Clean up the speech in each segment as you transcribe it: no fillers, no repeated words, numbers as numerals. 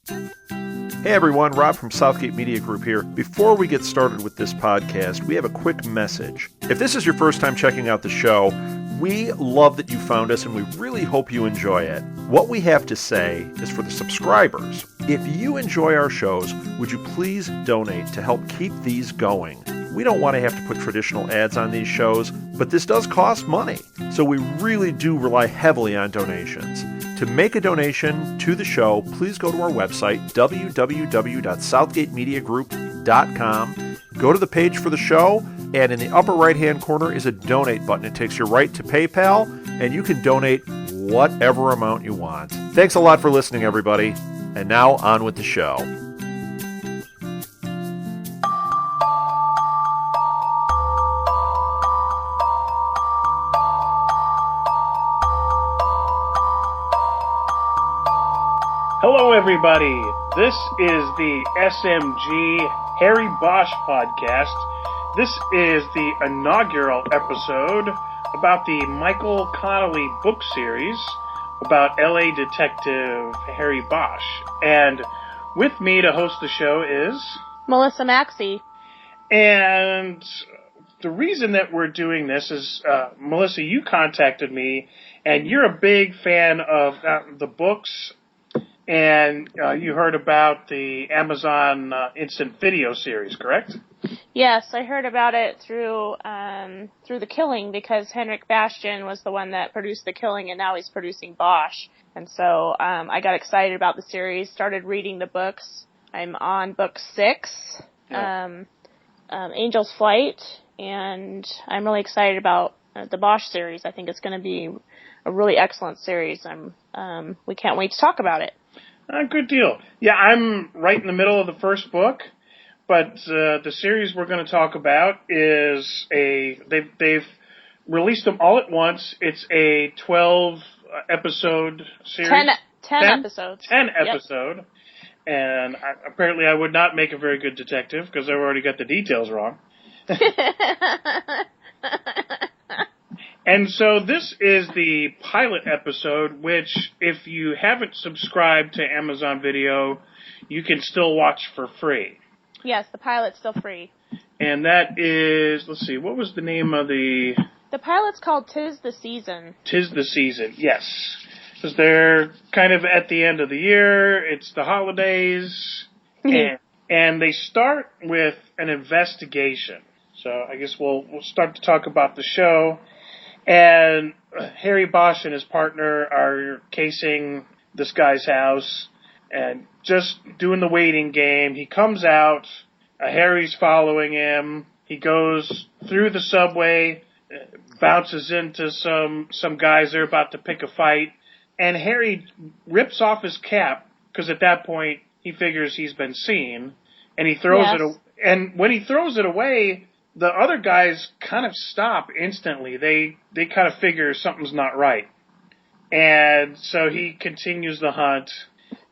Hey everyone, Rob from Southgate Media Group here. Before we get started with this podcast, we have a quick message. If this is your first time checking out the show, we love that you found us and we really hope you enjoy it. What we have to say is for the subscribers. If you enjoy our shows, would you please donate to help keep these going? We don't want to have to put traditional ads on these shows, but this does cost money. So we really do rely heavily on donations. To make a donation to the show, please go to our website, www.southgatemediagroup.com. Go to the page for the show, and in the upper right-hand corner is a donate button. It takes you right to PayPal, and you can donate whatever amount you want. Thanks a lot for listening, everybody. And now on with the show. Hello, everybody. This is the SMG Harry Bosch podcast. This is the inaugural episode about the Michael Connelly book series about LA detective Harry Bosch. And with me to host the show is Melissa Maxey. And the reason that we're doing this is, Melissa, you contacted me, and you're a big fan of the books. And you heard about the Amazon Instant Video series, correct? Yes, I heard about it through The Killing, because Henrik Bastian was the one that produced The Killing, and now he's producing Bosch. And so I got excited about the series, started reading the books. I'm on book 6, Angel's Flight, and I'm really excited about the Bosch series. I think it's going to be a really excellent series. We can't wait to talk about it. Good deal. Yeah, I'm right in the middle of the first book, but the series we're going to talk about is they've released them all at once. It's a 12 episode series. 10 episodes. 10 episode. Yep. And apparently I would not make a very good detective because I've already got the details wrong. And so this is the pilot episode, which if you haven't subscribed to Amazon Video, you can still watch for free. Yes, the pilot's still free. And that is, let's see, what was the name of the... The pilot's called 'Tis the Season. 'Tis the Season, yes. Because they're kind of at the end of the year, it's the holidays, and they start with an investigation. So I guess we'll start to talk about the show. And Harry Bosch and his partner are casing this guy's house and just doing the waiting game. He comes out. Harry's following him. He goes through the subway, bounces into some guys that are about to pick a fight. And Harry rips off his cap because at that point he figures he's been seen. And he throws it. And when he throws it away, the other guys kind of stop instantly. They kind of figure something's not right. And so he continues the hunt.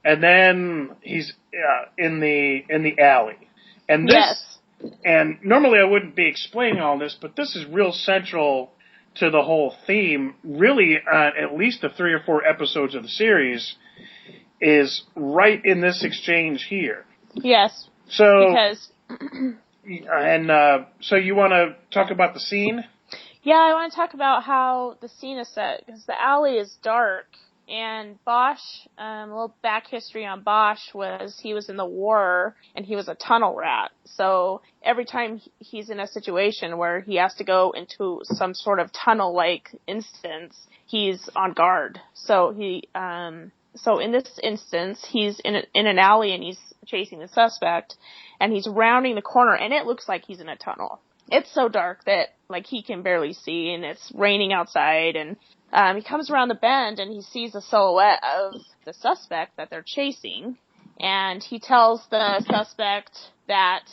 And then he's in the alley. And this, and normally I wouldn't be explaining all this, but this is real central to the whole theme. Really, at least the 3 or 4 episodes of the series is right in this exchange here. Yes. So because and so you want to talk about the scene? Yeah, I want to talk about how the scene is set, because the alley is dark, and Bosch, a little back history on Bosch was he was in the war, and he was a tunnel rat. So every time he's in a situation where he has to go into some sort of tunnel-like instance, he's on guard. So so in this instance, he's in an alley, and he's chasing the suspect, and he's rounding the corner, and it looks like he's in a tunnel. It's so dark that, like, he can barely see, and it's raining outside, and he comes around the bend, and he sees a silhouette of the suspect that they're chasing, and he tells the suspect that,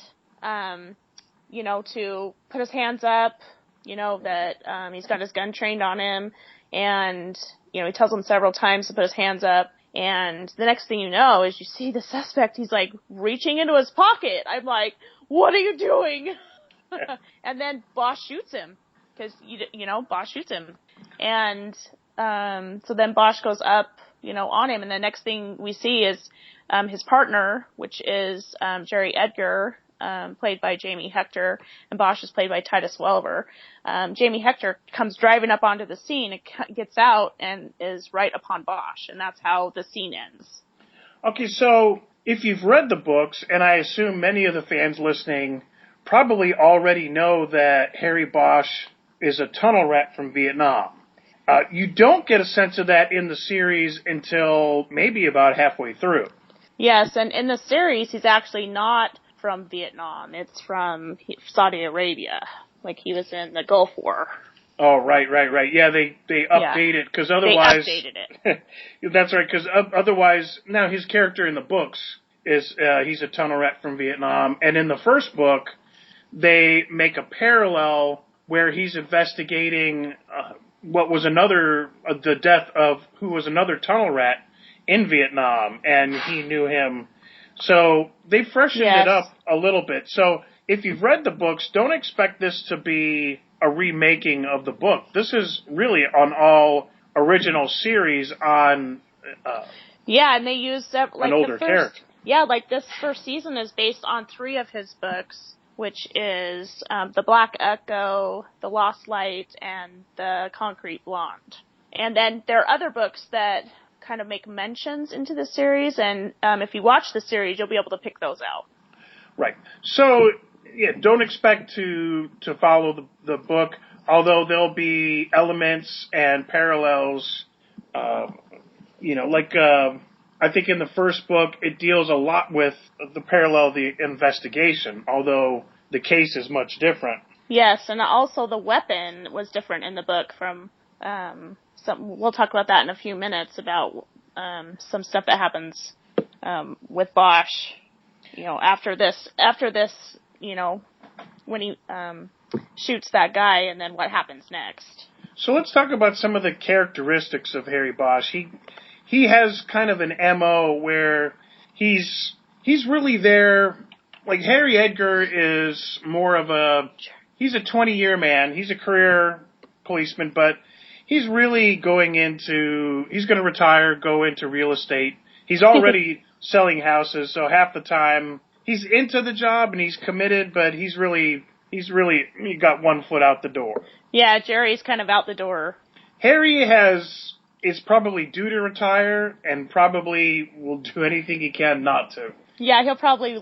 to put his hands up, that he's got his gun trained on him, and, he tells him several times to put his hands up. And the next thing you know is you see the suspect, he's like reaching into his pocket. I'm like, what are you doing? And then Bosch shoots him. Because, Bosch shoots him. And so then Bosch goes up on him. And the next thing we see is his partner, which is Jerry Edgar, played by Jamie Hector, and Bosch is played by Titus Welliver. Jamie Hector comes driving up onto the scene and gets out and is right upon Bosch, and that's how the scene ends. Okay, so if you've read the books, and I assume many of the fans listening probably already know that Harry Bosch is a tunnel rat from Vietnam. You don't get a sense of that in the series until maybe about halfway through. Yes, and in the series, he's actually not from Vietnam. It's from Saudi Arabia. Like, he was in the Gulf War. Oh, right. Yeah, they update it, because otherwise... They updated it. That's right, because otherwise... Now, his character in the books is... he's a tunnel rat from Vietnam, and in the first book, they make a parallel where he's investigating what was the death of who was another tunnel rat in Vietnam, and he knew him. So they freshened it up a little bit. So if you've read the books, don't expect this to be a remaking of the book. This is really an all original series on and they used like an older character. Yeah, like this first season is based on 3 of his books, which is The Black Echo, The Lost Light, and The Concrete Blonde. And then there are other books that kind of make mentions into the series, and if you watch the series, you'll be able to pick those out. Right. So, don't expect to follow the book, although there'll be elements and parallels, I think in the first book, it deals a lot with the parallel of the investigation, although the case is much different. Yes, and also the weapon was different in the book from we'll talk about that in a few minutes, about some stuff that happens with Bosch, after this, when he shoots that guy, and then what happens next. So let's talk about some of the characteristics of Harry Bosch. He has kind of an MO where he's really there. Like, Harry Edgar is more of he's a 20-year man. He's a career policeman, but he's really he's going to retire, go into real estate. He's already selling houses, so half the time he's into the job and he's committed, but he's really got one foot out the door. Yeah, Jerry's kind of out the door. Harry is probably due to retire and probably will do anything he can not to. Yeah, he'll probably,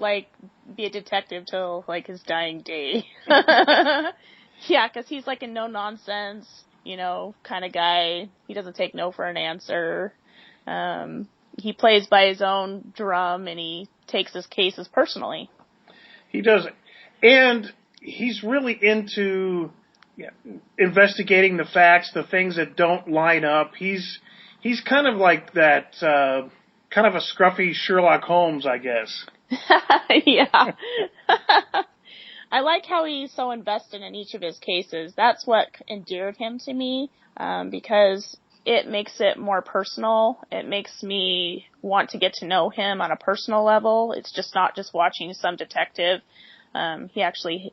be a detective till, his dying day. Yeah, because he's, a no-nonsense, kind of guy. He doesn't take no for an answer. He plays by his own drum, and he takes his cases personally. He does. And he's really into investigating the facts, the things that don't line up. He's kind of like that, kind of a scruffy Sherlock Holmes, I guess. Yeah. I like how he's so invested in each of his cases. That's what endeared him to me, because it makes it more personal. It makes me want to get to know him on a personal level. It's just not just watching some detective. He actually,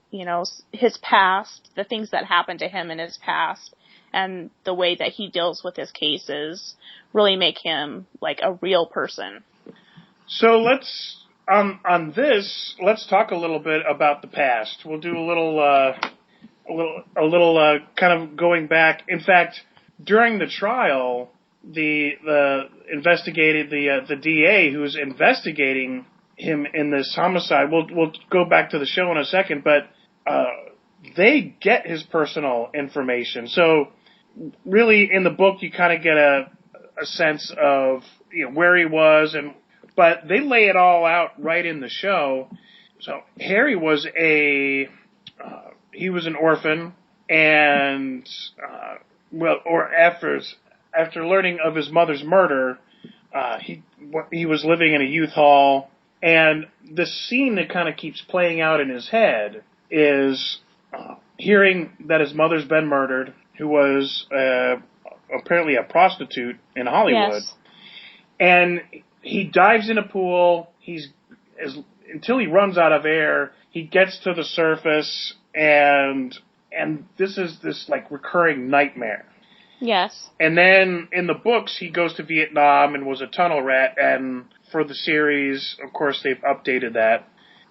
his past, the things that happened to him in his past, and the way that he deals with his cases really make him a real person. So let's talk a little bit about the past. We'll do a little kind of going back. In fact, during the trial, the DA who was investigating him in this homicide, we'll go back to the show in a second, but they get his personal information. So really in the book you kind of get a sense of where he was, but they lay it all out right in the show. So Harry was he was an orphan, and after learning of his mother's murder, he was living in a youth hall. And the scene that kind of keeps playing out in his head is hearing that his mother's been murdered, who was apparently a prostitute in Hollywood. Yes. And he dives in a pool. Until he runs out of air. He gets to the surface, and this is this recurring nightmare. Yes. And then in the books, he goes to Vietnam and was a tunnel rat. And for the series, of course, they've updated that.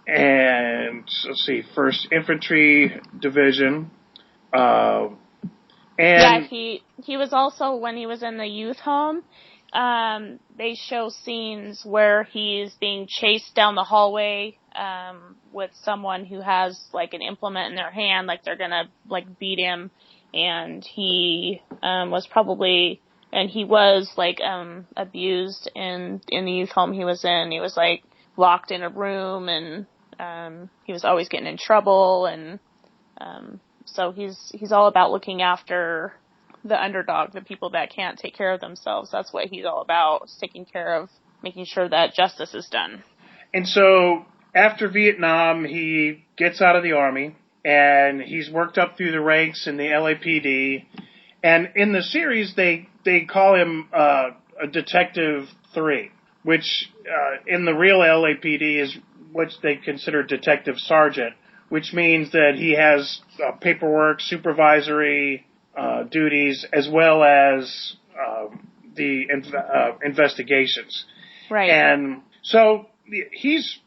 And let's see, 1st Infantry Division. He was also, when he was in the youth home, they show scenes where he's being chased down the hallway with someone who has like an implement in their hand, like they're gonna like beat him, and he was abused in the youth home he was in. He was like locked in a room, and he was always getting in trouble, and so he's all about looking after the underdog, the people that can't take care of themselves. That's what he's all about, taking care of, making sure that justice is done. And so after Vietnam, he gets out of the Army, and he's worked up through the ranks in the LAPD. And in the series, they call him a Detective 3, which in the real LAPD is what they consider Detective Sergeant, which means that he has paperwork, supervisory duties, as well as the investigations. Right. And so he's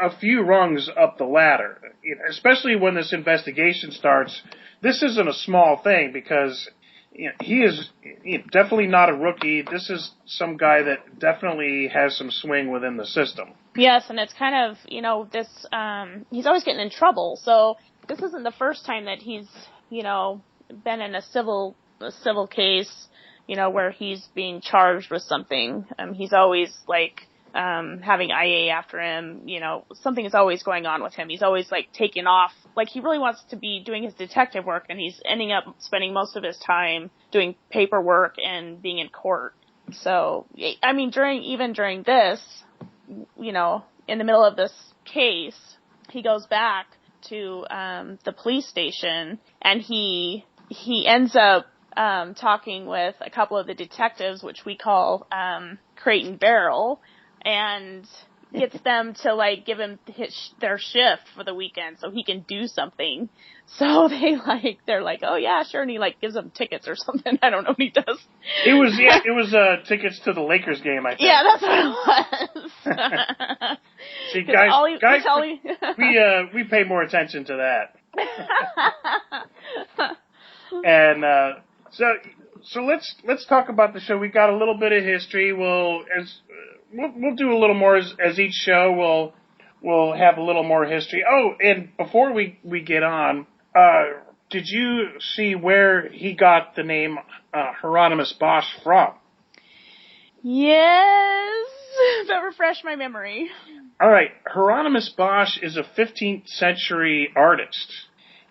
a few rungs up the ladder, especially when this investigation starts. This isn't a small thing because he is definitely not a rookie. This is some guy that definitely has some swing within the system. Yes, and it's kind of, this, he's always getting in trouble, so this isn't the first time that he's, been in a civil case, where he's being charged with something. He's always, having IA after him, something is always going on with him. He's always, taking off. He really wants to be doing his detective work, and he's ending up spending most of his time doing paperwork and being in court. So, I mean, during this, in the middle of this case, he goes back to the police station, and he ends up talking with a couple of the detectives, which we call Crate and Barrel, and gets them to give him their shift for the weekend so he can do something. So they're like, oh yeah, sure, and he gives them tickets or something. I don't know what he does. It was tickets to the Lakers game, I think. Yeah, that's what it was. See, guys, we pay more attention to that. And so let's talk about the show. We got a little bit of history. We'll do a little more as each show. We'll have a little more history. Oh, and before we get on, did you see where he got the name Hieronymus Bosch from? Yes, but refresh my memory. All right, Hieronymus Bosch is a 15th century artist,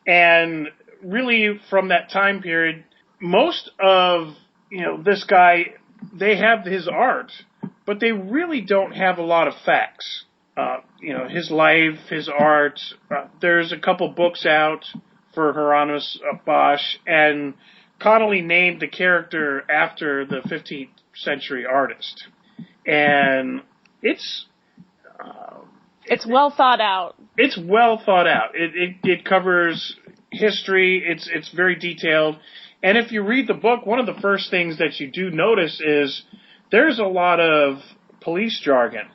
and really from that time period, most of this guy, they have his art, but they really don't have a lot of facts. His life, his art. There's a couple books out for Hieronymus Bosch, and Connolly named the character after the 15th century artist, and it's well thought out. It's well thought out. It covers history. It's very detailed, and if you read the book, one of the first things that you do notice is there's a lot of police jargon.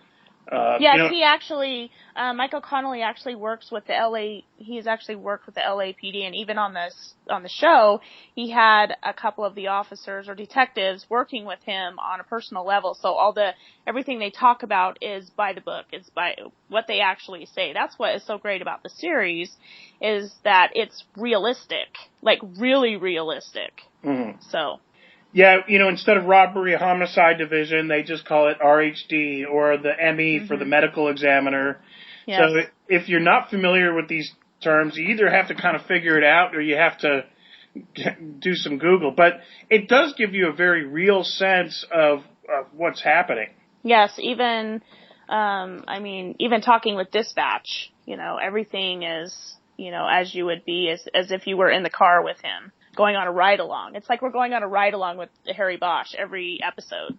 Yes, he actually, Michael Connolly actually works with the he's actually worked with the LAPD, and even on the show, he had a couple of the officers or detectives working with him on a personal level, so everything they talk about is by the book, it's by what they actually say. That's what is so great about the series, is that it's realistic, really realistic. Mm-hmm. So. Yeah, instead of robbery homicide division, they just call it RHD, or the ME for the medical examiner. Yes. So if you're not familiar with these terms, you either have to kind of figure it out or you have to do some Google. But it does give you a very real sense of what's happening. Yes, even talking with dispatch, everything is, as you would be, as if you were in the car with him, going on a ride-along. It's like we're going on a ride-along with Harry Bosch every episode.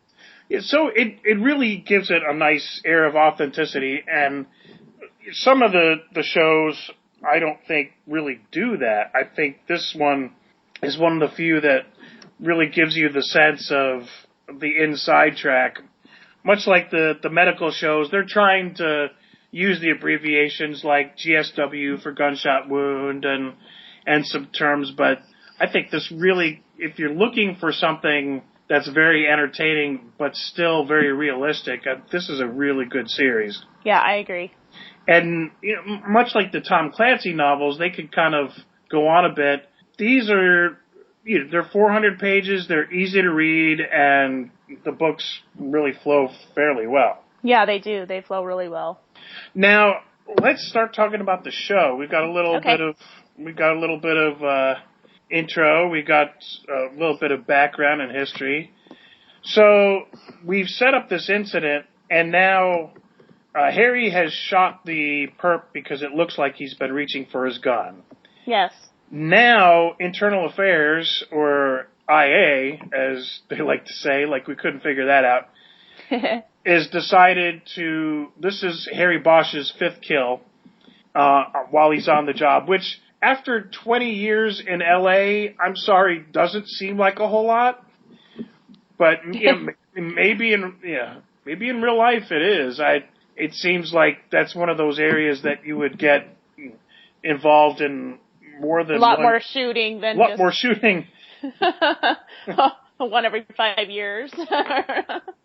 Yeah, so it really gives it a nice air of authenticity, and some of the shows I don't think really do that. I think this one is one of the few that really gives you the sense of the inside track. Much like the medical shows, they're trying to use the abbreviations like GSW for gunshot wound and some terms, but I think this really, if you're looking for something that's very entertaining but still very realistic, this is a really good series. Yeah, I agree. And much like the Tom Clancy novels, they could kind of go on a bit. These are, they're 400 pages, they're easy to read, and the books really flow fairly well. Yeah, they do. They flow really well. Now, let's start talking about the show. We've got a little bit of intro. We got a little bit of background and history. So we've set up this incident, and now Harry has shot the perp because it looks like he's been reaching for his gun. Yes. Now, Internal Affairs, or IA, as they like to say, like we couldn't figure that out, is decided to, this is Harry Bosch's 5th kill while he's on the job, which after 20 years in LA, I'm sorry, doesn't seem like a whole lot. But maybe in real life it is. It seems like that's one of those areas that you would get involved in more than more shooting than more shooting. One every 5 years.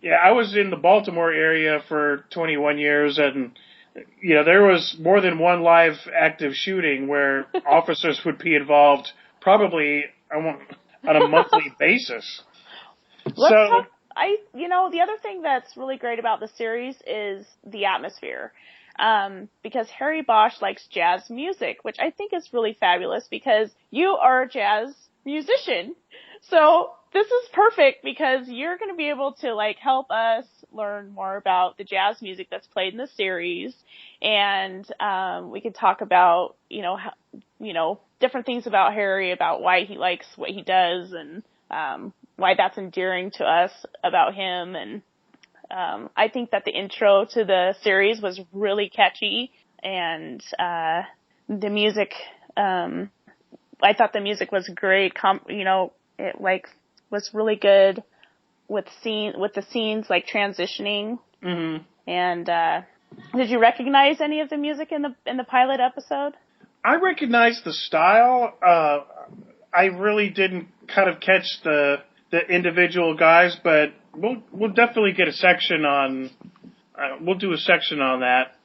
Yeah, I was in the Baltimore area for 21 years, and there was more than one live active shooting where officers would be involved, probably on a monthly basis. The other thing that's really great about the series is the atmosphere. Because Harry Bosch likes jazz music, which I think is really fabulous because you are a jazz musician. So this is perfect because you're going to be able to help us learn more about the jazz music that's played in the series. And, we could talk about, different things about Harry, about why he likes what he does and, why that's endearing to us about him. And I think that the intro to the series was really catchy, and the music, I thought the music was great. It was really good with the scenes transitioning. Mm-hmm. And did you recognize any of the music in the pilot episode? I recognized the style. I really didn't kind of catch the individual guys, but we'll definitely get a section on. We'll do a section on that.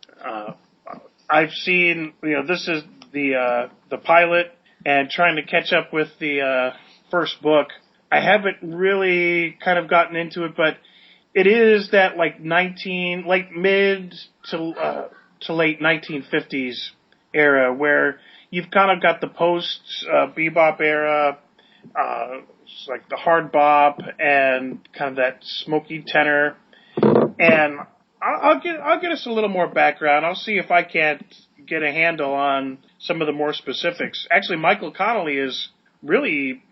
I've seen, this is the pilot, and trying to catch up with the first book. I haven't really kind of gotten into it, but it is that mid to late 1950s era where you've kind of got the post bebop era. It's like the hard bop and kind of that smoky tenor. And I'll get us a little more background. I'll see if I can't get a handle on some of the more specifics. Actually, Michael Connelly is really,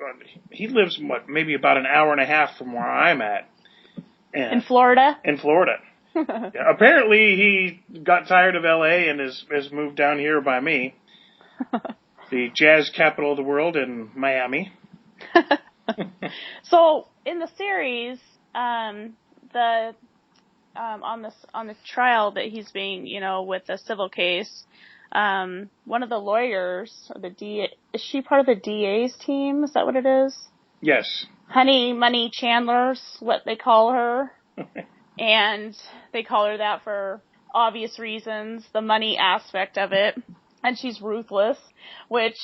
he lives maybe about an hour and a half from where I'm at. And in Florida? In Florida. Yeah, apparently he got tired of LA and has moved down here by me. The jazz capital of the world in Miami. So in the series, on the trial that he's being, with the civil case, one of the lawyers, is she part of the DA's team? Is that what it is? Yes. Honey Money Chandler's what they call her. And they call her that for obvious reasons, the money aspect of it. And she's ruthless, which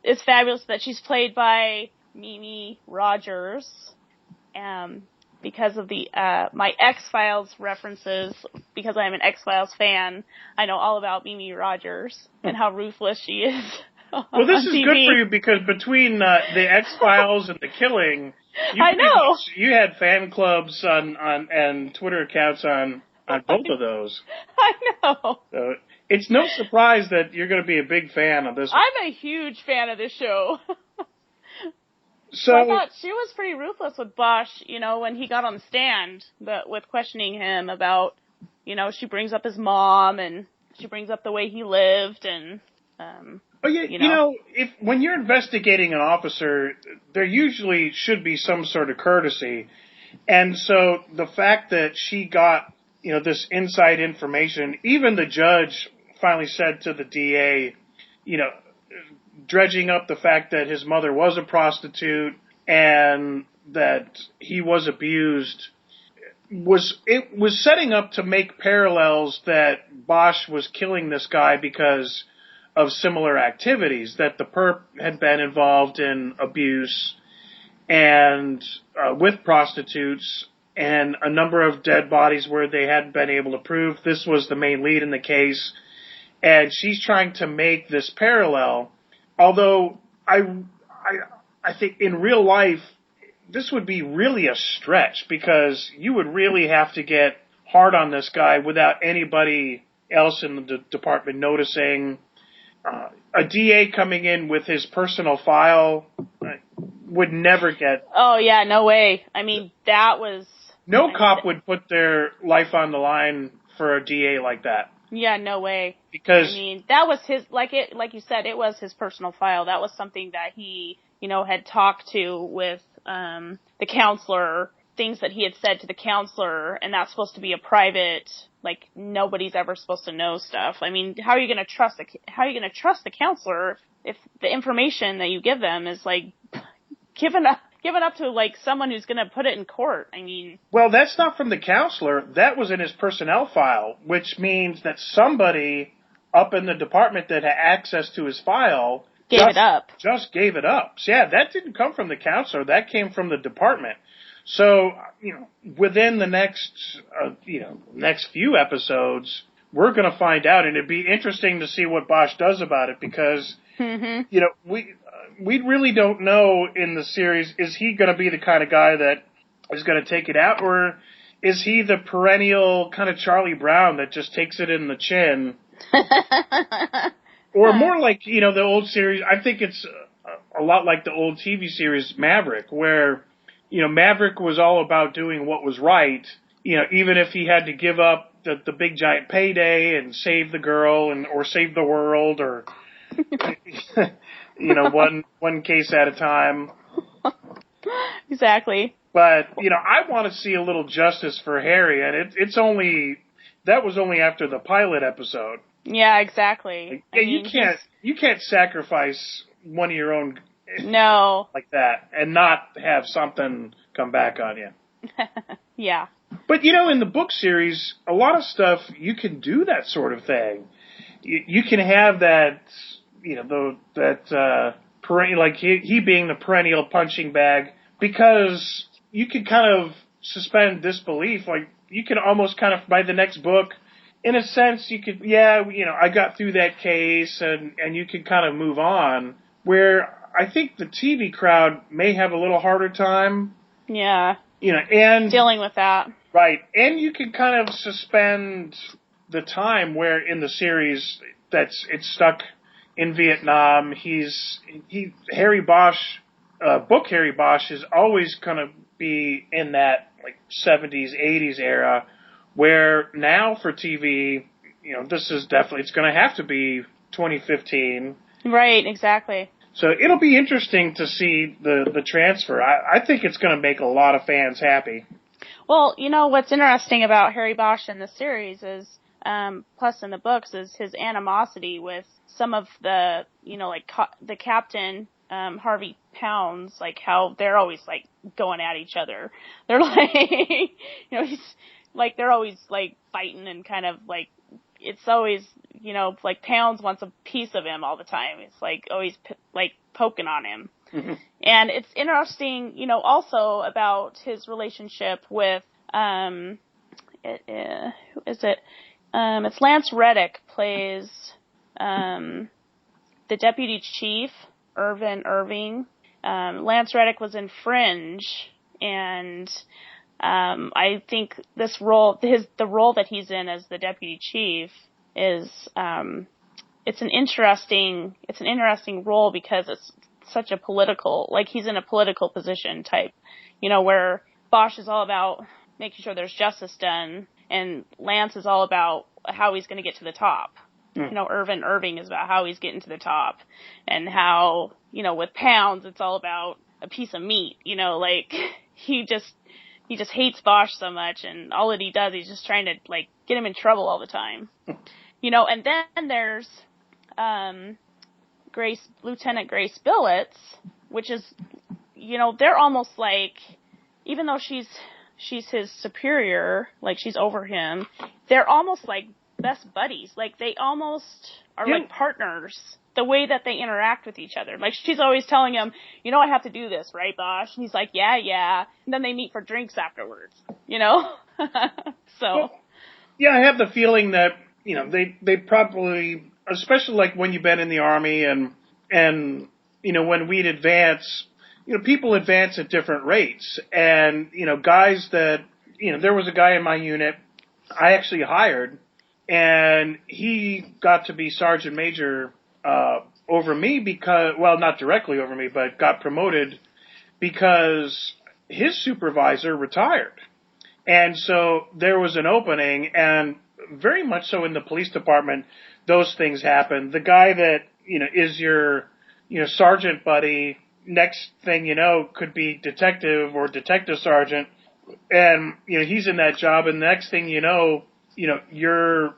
is fabulous that she's played by Mimi Rogers. Because of the my X-Files references, because I'm an X-Files fan, I know all about Mimi Rogers and how ruthless she is. Well, this is good for you because between the X-Files and The Killing, I know you had fan clubs and Twitter accounts on both of those. I know. So it's no surprise that you're going to be a big fan of this one. I'm a huge fan of this show. So I thought she was pretty ruthless with Bosch, when he got on the stand, with questioning him about, she brings up his mom and she brings up the way he lived, and Oh yeah, you know, if when you're investigating an officer, there usually should be some sort of courtesy, and so the fact that she got this inside information, even the judge finally said to the DA, you know, dredging up the fact that his mother was a prostitute and that he was abused, was setting up to make parallels that Bosch was killing this guy because of similar activities, that the perp had been involved in abuse and with prostitutes and a number of dead bodies where they hadn't been able to prove this was the main lead in the case. And she's trying to make this parallel, although I think in real life this would be really a stretch, because you would really have to get hard on this guy without anybody else in the department noticing. A DA coming in with his personal file would never get... Oh, yeah, no way. I mean, that was... No cop would put their life on the line for a DA like that. Yeah, no way. Because... I mean, that was his... Like you said, it was his personal file. That was something that he, had talked to with the counselor, things that he had said to the counselor, and that's supposed to be a private... Like, nobody's ever supposed to know stuff. I mean, how are you going to trust the counselor if the information that you give them is, like, given up to, like, someone who's going to put it in court? I mean... Well, that's not from the counselor. That was in his personnel file, which means that somebody up in the department that had access to his file... Just gave it up. So, yeah, that didn't come from the counselor. That came from the department. So, within the next few episodes, we're going to find out, and it'd be interesting to see what Bosch does about it, because, we really don't know in the series, is he going to be the kind of guy that is going to take it out, or is he the perennial kind of Charlie Brown that just takes it in the chin? Or more like, the old series, I think it's a lot like the old TV series Maverick, where... Maverick was all about doing what was right, even if he had to give up the big giant payday and save the girl or save the world, or, one case at a time. Exactly. But, I want to see a little justice for Harry, and that was only after the pilot episode. Yeah, exactly. You can't sacrifice one of your own... No. Like that, and not have something come back on you. Yeah. But, in the book series, a lot of stuff, you can do that sort of thing. You can have that, perennial, like he being the perennial punching bag, because you can kind of suspend disbelief. Like, you can almost kind of, by the next book, in a sense, you could, I got through that case, and you can kind of move on, where... I think the TV crowd may have a little harder time. Yeah. And... Dealing with that. Right. And you can kind of suspend the time where in the series it's stuck in Vietnam. Harry Bosch, book Harry Bosch is always going to be in that, like, 70s, 80s era, where now for TV, this is definitely, it's going to have to be 2015. Right, exactly. So it'll be interesting to see the transfer. I think it's going to make a lot of fans happy. Well, what's interesting about Harry Bosch in the series is, plus in the books, is his animosity with some of the, the captain, Harvey Pounds, like how they're always like going at each other. They're like, he's like, they're always like fighting and kind of like, it's always, like Pounds wants a piece of him all the time. It's like always like poking on him. Mm-hmm. And it's interesting, also about his relationship with, who is it? It's Lance Reddick plays, the deputy chief, Irving. Lance Reddick was in Fringe, and, I think this role, the role that he's in as the deputy chief is, it's an interesting role because it's such a political, like he's in a political position type, where Bosch is all about making sure there's justice done, and Lance is all about how he's going to get to the top. Irving is about how he's getting to the top, and how, with Pounds, it's all about a piece of meat, like, he just hates Bosch so much, and all that he does, he's just trying to, like, get him in trouble all the time. And then there's, Lieutenant Grace Billets, which is, they're almost like, even though she's his superior, like, she's over him, they're almost like best buddies. Like, they almost are like partners, the way that they interact with each other. Like, she's always telling him, I have to do this, right, Bosch? And he's like, yeah. And then they meet for drinks afterwards, So. Well, yeah, I have the feeling that, they probably, especially like when you've been in the Army and when we'd advance, people advance at different rates. And, guys that, there was a guy in my unit I actually hired, and he got to be sergeant major over me because, well, not directly over me, but got promoted because his supervisor retired. And so there was an opening, and very much so in the police department, those things happen. The guy that, is your, sergeant buddy, next thing you know, could be detective or detective sergeant, and, he's in that job, and the next thing you know, you're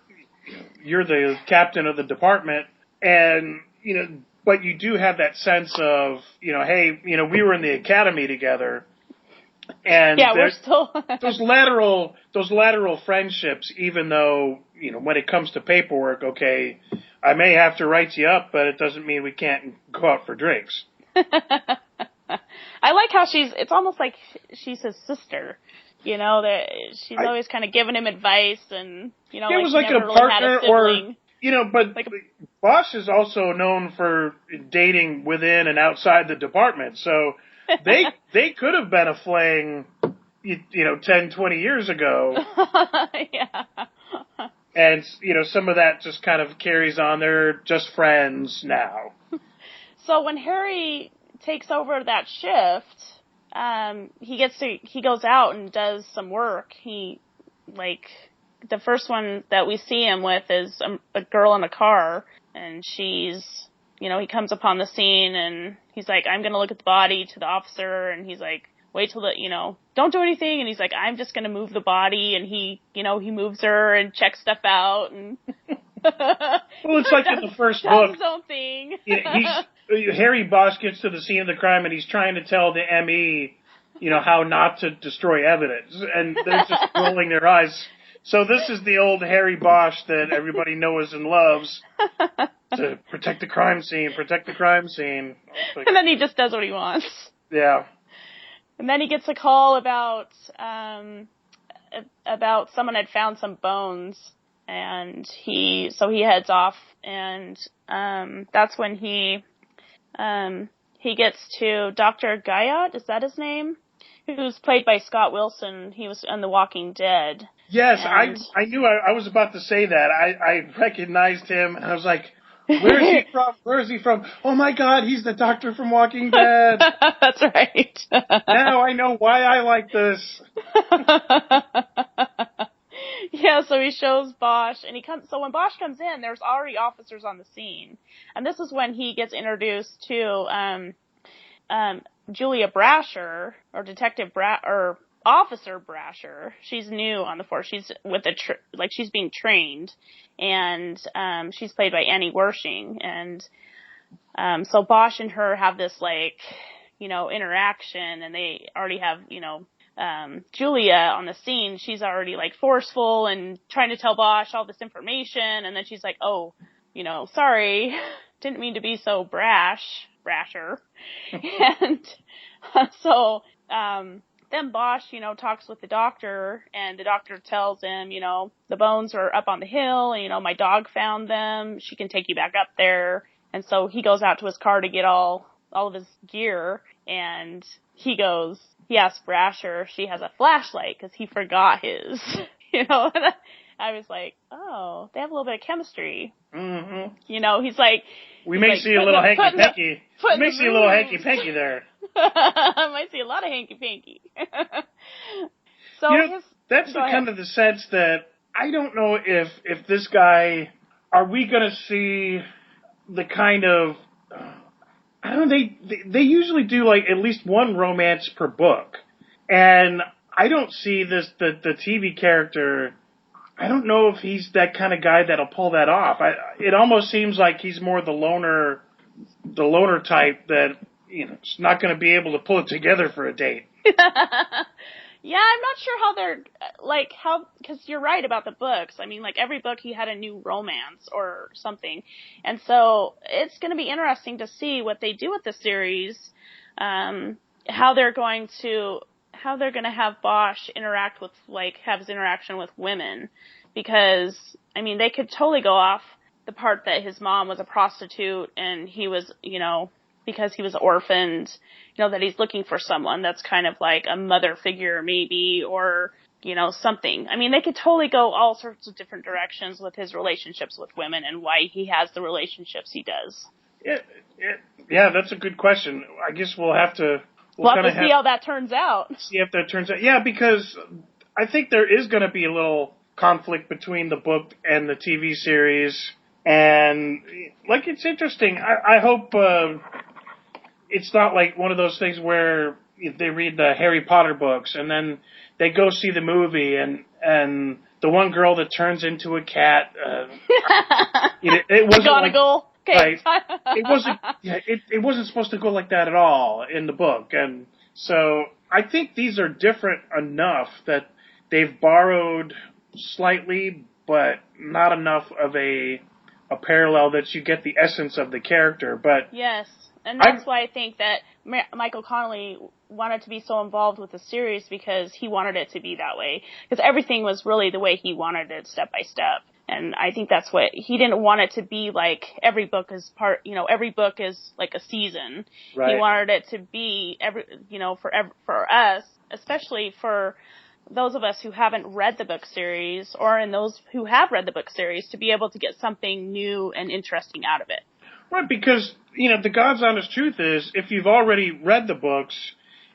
the captain of the department, and, but you do have that sense of, hey, we were in the academy together. And yeah, we're still those lateral friendships, even though, when it comes to paperwork, okay, I may have to write you up, but it doesn't mean we can't go out for drinks. I like how it's almost like she's his sister, that she's always kind of giving him advice, and, it was like a partner, or, but like, Bosch is also known for dating within and outside the department, so they could have been a fling, 10, 20 years ago. Yeah. And, some of that just kind of carries on. They're just friends now. So when Harry takes over that shift, he goes out and does some work. The first one that we see him with is a girl in a car, and she's, he comes upon the scene, and he's like, I'm gonna look at the body, to the officer, and he's like, wait till don't do anything, and he's like, I'm just gonna move the body, and he moves her and checks stuff out, and well, it's like in the first book, his own thing. Harry Bosch gets to the scene of the crime, and he's trying to tell the ME, how not to destroy evidence, and they're just rolling their eyes. So this is the old Harry Bosch that everybody knows and loves, to protect the crime scene. Like, and then he just does what he wants. Yeah. And then he gets a call about someone had found some bones, and he heads off, and that's when he gets to Dr. Guyot, is that his name? Who's played by Scott Wilson. He was on The Walking Dead. Yes, and I knew I was about to say that. I recognized him, and I was like, where is he from? Where is he from? Oh my God, he's the doctor from Walking Dead. That's right. Now I know why I like this. Yeah, so he shows Bosch, and so when Bosch comes in, there's already officers on the scene. And this is when he gets introduced to, Julia Brasher, or Detective or Officer Brasher. She's new on the force. She's with she's being trained, and she's played by Annie Wershing. And so Bosch and her have this interaction, and they already have Julia on the scene. She's already forceful and trying to tell Bosch all this information, and then she's like, "Oh, sorry, didn't mean to be so brasher." And so then Bosch, talks with the doctor, and the doctor tells him, the bones are up on the hill, and, my dog found them. She can take you back up there. And so he goes out to his car to get all of his gear, and he asks Brasher if she has a flashlight, because he forgot his, and I was like, oh, they have a little bit of chemistry. Mm-hmm. He's like, we may see a little hanky-panky. We may see a little hanky-panky there. I might see a lot of hanky-panky. So that's kind of the sense that I don't know if this guy are we going to see the kind of, I don't know, they usually do like at least one romance per book. And I don't see the TV character, I don't know if he's that kind of guy that'll pull that off. It almost seems like he's more the loner type that, is not going to be able to pull it together for a date. Yeah, I'm not sure how they're, because you're right about the books. I mean, like, every book he had a new romance or something. And so it's going to be interesting to see what they do with the series, how they're going to have Bosch interact with, have his interaction with women. Because, I mean, they could totally go off the part that his mom was a prostitute and he was, because he was orphaned, that he's looking for someone that's kind of like a mother figure maybe, or, something. I mean, they could totally go all sorts of different directions with his relationships with women and why he has the relationships he does. Yeah, that's a good question. I guess we'll have to... We'll have to see how that turns out. See if that turns out. Yeah, because I think there is going to be a little conflict between the book and the TV series. And, it's interesting. I hope it's not like one of those things where they read the Harry Potter books and then they go see the movie and the one girl that turns into a cat. It wasn't McGonagall. Right. It wasn't supposed to go like that at all in the book. And so I think these are different enough that they've borrowed slightly, but not enough of a parallel that you get the essence of the character. But yes, and that's why I think that Michael Connelly wanted to be so involved with the series, because he wanted it to be that way. Because everything was really the way he wanted it, step by step. And I think that's what, he didn't want it to be like every book is every book is like a season. Right. He wanted it to be for us, especially for those of us who haven't read the book series, or in those who have read the book series, to be able to get something new and interesting out of it. Right, because, the God's honest truth is, if you've already read the books,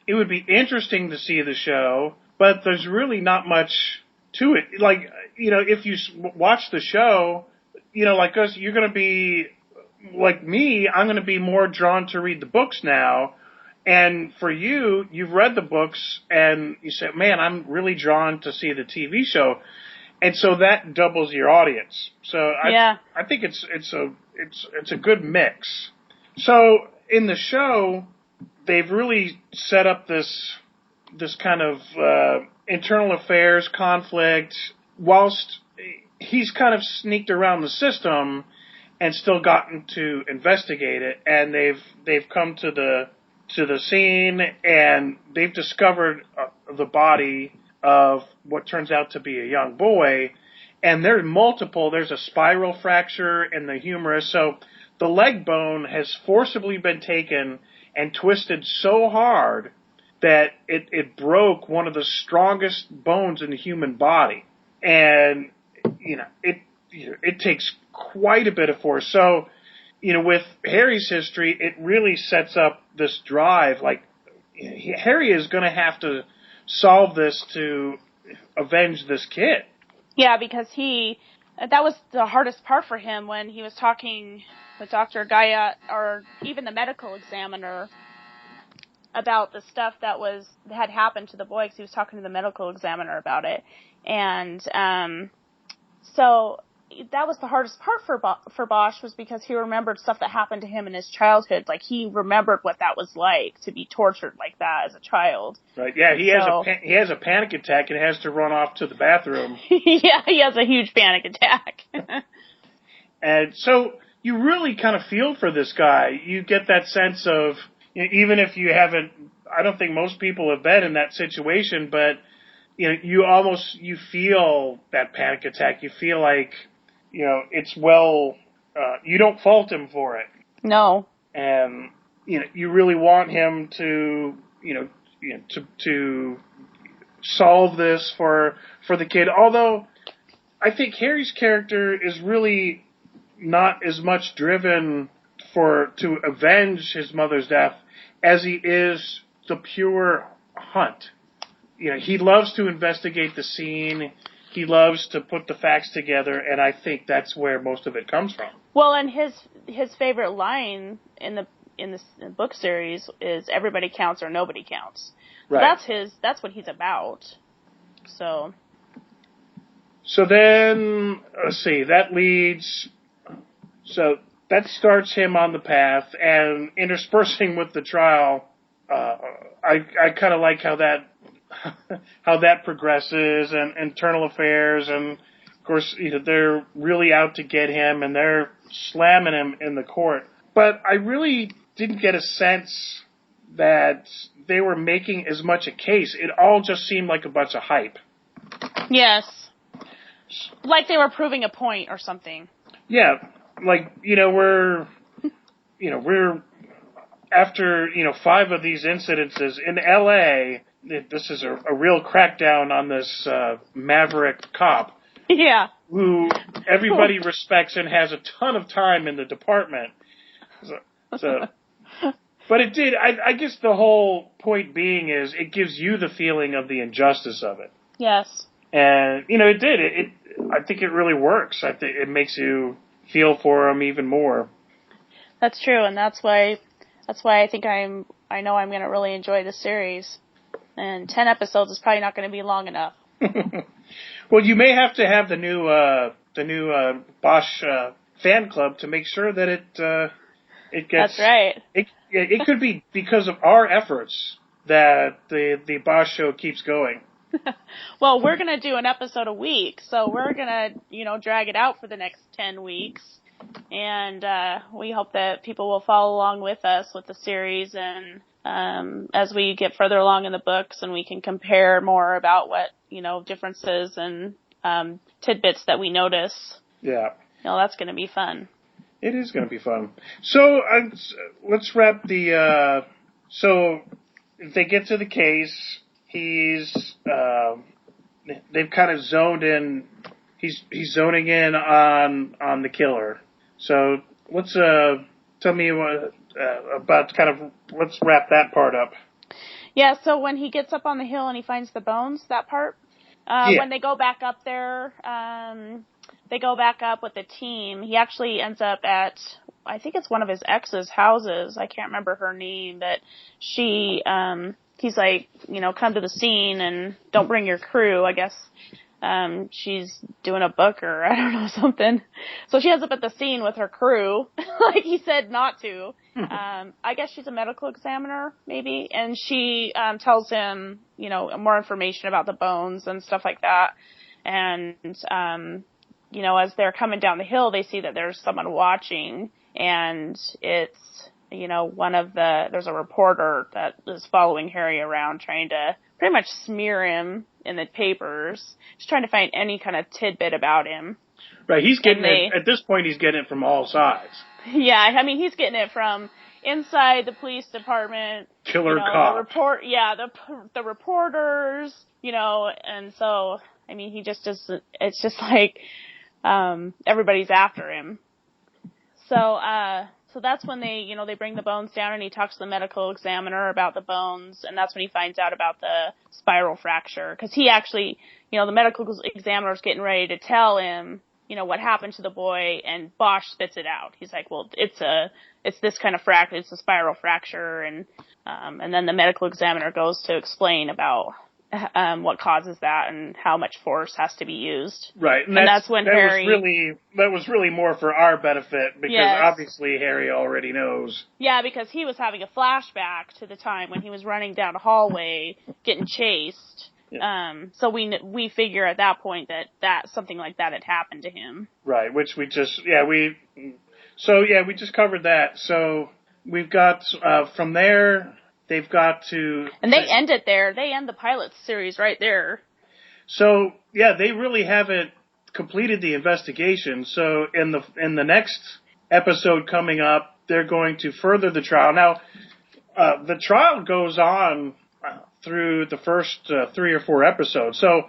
it would be interesting to see the show, but there's really not much to it. Like, if you watch the show, like us, you're going to be, like me, I'm going to be more drawn to read the books now. And for you, you've read the books and you say, man, I'm really drawn to see the TV show. And so that doubles your audience. So I think it's a good mix. So in the show, they've really set up this kind of internal affairs conflict, whilst he's kind of sneaked around the system and still gotten to investigate it. And they've come to the scene and they've discovered the body of what turns out to be a young boy. And there's a spiral fracture in the humerus. So the leg bone has forcibly been taken and twisted so hard that it broke one of the strongest bones in the human body. And, it takes quite a bit of force. So, with Harry's history, it really sets up this drive. Like, Harry is going to have to solve this to avenge this kid. Yeah, because that was the hardest part for him when he was talking with Dr. Gaia, or even the medical examiner, about the stuff that had happened to the boy, because he was talking to the medical examiner about it. And so that was the hardest part for Bosch, was because he remembered stuff that happened to him in his childhood. Like, he remembered what that was like to be tortured like that as a child. Right. Yeah. He has a panic attack and has to run off to the bathroom. Yeah, he has a huge panic attack. And so you really kind of feel for this guy. You get that sense of, even if you haven't, I don't think most people have been in that situation, but you feel that panic attack. You feel like, it's you don't fault him for it. No. And, you really want him to, to solve this for the kid. Although I think Harry's character is really not as much driven to avenge his mother's death as he is the pure hunt. He loves to investigate the scene. he loves to put the facts together, and I think that's where most of it comes from. Well, and his favorite line in the book series is "Everybody counts or nobody counts." Right. That's what he's about. So then, let's see, that starts him on the path, and interspersing with the trial, I kind of like how that progresses, and internal affairs, and of course, they're really out to get him, and they're slamming him in the court. But I really didn't get a sense that they were making as much a case. It all just seemed like a bunch of hype. Yes. Like they were proving a point or something. Yeah, like, we're after, 5 of these incidences in LA, this is a real crackdown on this maverick cop. Yeah. Who everybody respects and has a ton of time in the department. So but it did, I guess the whole point being is it gives you the feeling of the injustice of it. Yes. And, it did. I think it really works. I think it makes you feel for him even more. That's true, and that's why I think I know I'm going to really enjoy the series. And 10 episodes is probably not going to be long enough. Well, you may have to have the new Bosch fan club to make sure that it gets. That's right. It could be because of our efforts that the Bosch show keeps going. Well, we're going to do an episode a week, so we're going to, drag it out for the next 10 weeks. And we hope that people will follow along with us with the series, and as we get further along in the books, and we can compare more about what, differences and tidbits that we notice. Yeah. That's going to be fun. It is going to be fun. So let's wrap the. So if they get to the case, they've kind of zoned in. He's zoning in on the killer. So let's tell me about let's wrap that part up. Yeah. So when he gets up on the hill and he finds the bones, that part. When they go back up there, they go back up with the team. He actually ends up at, I think it's one of his ex's houses. I can't remember her name, but she, he's like, come to the scene and don't bring your crew. I guess, she's doing a book or I don't know, something. So she ends up at the scene with her crew, like he said not to. I guess she's a medical examiner, maybe. And she, tells him, more information about the bones and stuff like that. And, as they're coming down the hill, they see that there's someone watching, and it's, there's a reporter that is following Harry around trying to pretty much smear him in the papers, just trying to find any kind of tidbit about him. Right, he's getting it, at this point he's getting it from all sides. Yeah, he's getting it from inside the police department. Killer cop. The reporters, and so, he just doesn't, it's just like, everybody's after him. So that's when they bring the bones down, and he talks to the medical examiner about the bones, and that's when he finds out about the spiral fracture. Cause he actually, the medical examiner's getting ready to tell him, what happened to the boy, and Bosch spits it out. He's like, well, it's this kind of fracture, it's a spiral fracture, and then the medical examiner goes to explain about what causes that and how much force has to be used. Right, and that's when Harry was really more for our benefit, because obviously Harry already knows. Yeah, because he was having a flashback to the time when he was running down a hallway getting chased. Yeah. So we figure at that point that something like that had happened to him. Right, which we just we just covered that. So we've got from there. They've got to... And they end it there. They end the pilot series right there. So, yeah, they really haven't completed the investigation. So in the next episode coming up, they're going to further the trial. Now, the trial goes on through the first 3 or 4 episodes. So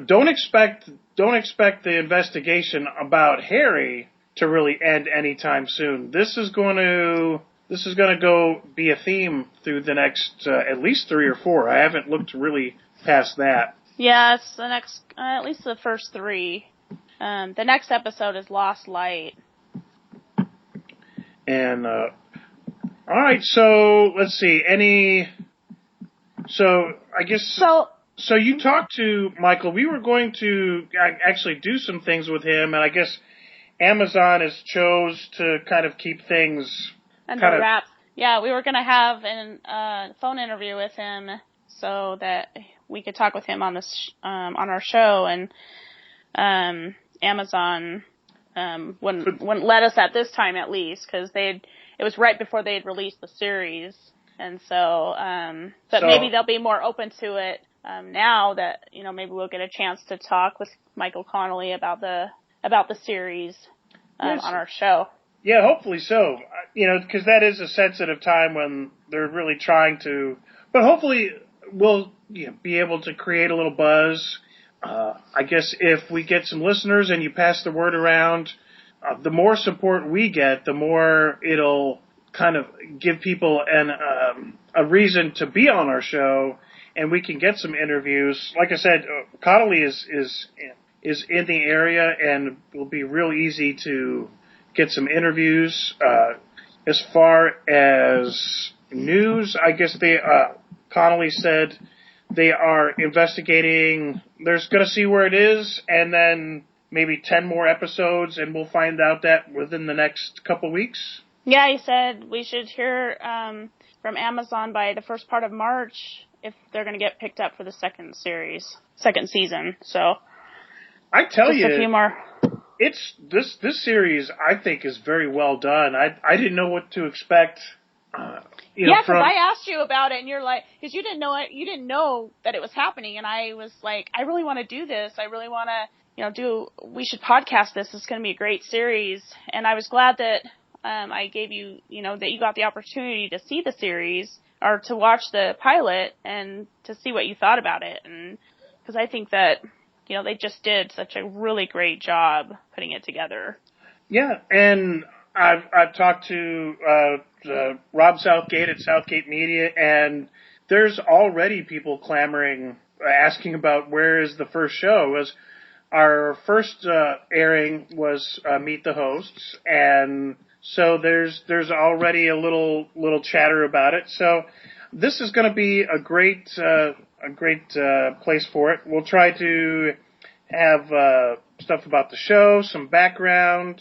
don't expect the investigation about Harry to really end anytime soon. This is going to go be a theme through the next at least 3 or 4. I haven't looked really past that. Yeah, it's the next, at least the first 3. The next episode is Lost Light. And, all right, so let's see, so I guess, so you talked to Michael. We were going to actually do some things with him, and I guess Amazon has chose to kind of keep things under wraps. Yeah, we were going to have a phone interview with him so that we could talk with him on this on our show, and Amazon wouldn't let us at this time, at least, because it was right before they had released the series, and so maybe they'll be more open to it now that maybe we'll get a chance to talk with Michael Connolly about the series on our show. Yeah, hopefully so. Because that is a sensitive time when they're really trying to. But hopefully we'll be able to create a little buzz. I guess if we get some listeners and you pass the word around, the more support we get, the more it'll kind of give people a reason to be on our show, and we can get some interviews. Like I said, Connolly is in the area, and it'll be real easy to get some interviews. As far as news, I guess Connolly said they are investigating. They're going to see where it is, and then maybe 10 more episodes, and we'll find out that within the next couple weeks. Yeah, he said we should hear from Amazon by the first part of March if they're going to get picked up for the second season. So I tell just a few more. It's this series I think is very well done. I didn't know what to expect. Because I asked you about it, and you're like, because you didn't know it, you didn't know that it was happening, and I was like, I really want to do this. I really want to, we should podcast this. It's going to be a great series, and I was glad that I gave you, that you got the opportunity to see the series or to watch the pilot and to see what you thought about it, and because I think that they just did such a really great job putting it together. Yeah, and I've talked to Rob Southgate at Southgate Media, and there's already people clamoring, asking about where is the first show. As our first airing was Meet the Hosts, and so there's already a little chatter about it. So this is going to be a great place for it. We'll try to have stuff about the show, some background.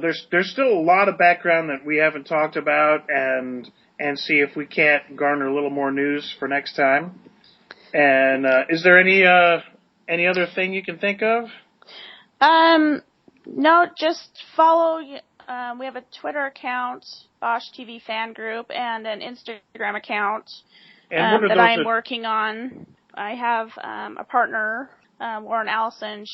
There's still a lot of background that we haven't talked about, and see if we can't garner a little more news for next time. And is there any other thing you can think of? No, just follow. We have a Twitter account, Bosch TV Fan Group, and an Instagram account that I'm working on. I have a partner, Lauren Allison.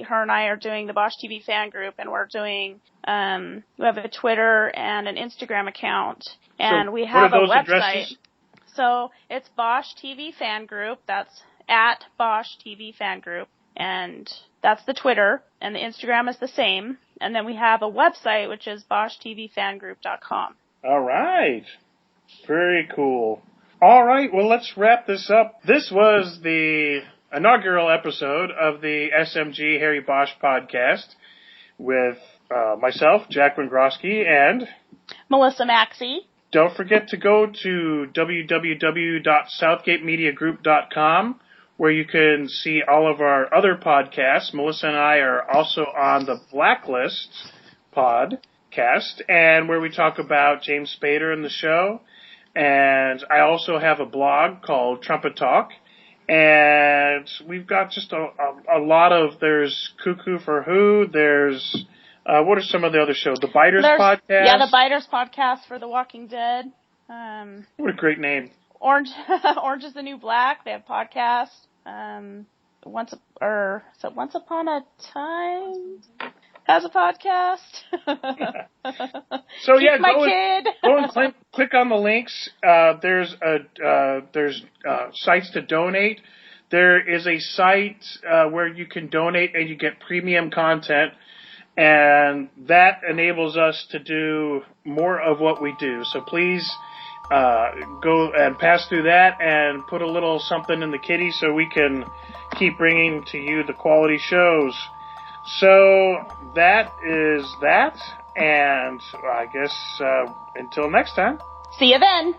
Her and I are doing the Bosch TV Fan Group, and we're doing. We have a Twitter and an Instagram account, and we have a website. Addresses? So it's Bosch TV Fan Group. That's at Bosch TV Fan Group, and that's the Twitter, and the Instagram is the same. And then we have a website, which is BoschTVFangroup.com. All right. Very cool. All right, well, let's wrap this up. This was the inaugural episode of the SMG Harry Bosch podcast with myself, Jack Wengroski, and Melissa Maxey. Don't forget to go to www.southgatemediagroup.com, where you can see all of our other podcasts. Melissa and I are also on the Blacklist podcast, and where we talk about James Spader and the show. And I also have a blog called Trumpet Talk. And we've got just a lot of, there's Cuckoo for Who, there's, what are some of the other shows? The Biters podcast? Yeah, the Biters podcast for The Walking Dead. What a great name. Orange is the New Black. They have podcasts. Once Upon a Time has a podcast. So yeah, go and click on the links. There's sites to donate. There is a site where you can donate and you get premium content, and that enables us to do more of what we do. So please go and pass through that and put a little something in the kitty so we can keep bringing to you the quality shows. So that is that, and I guess until next time. See you then.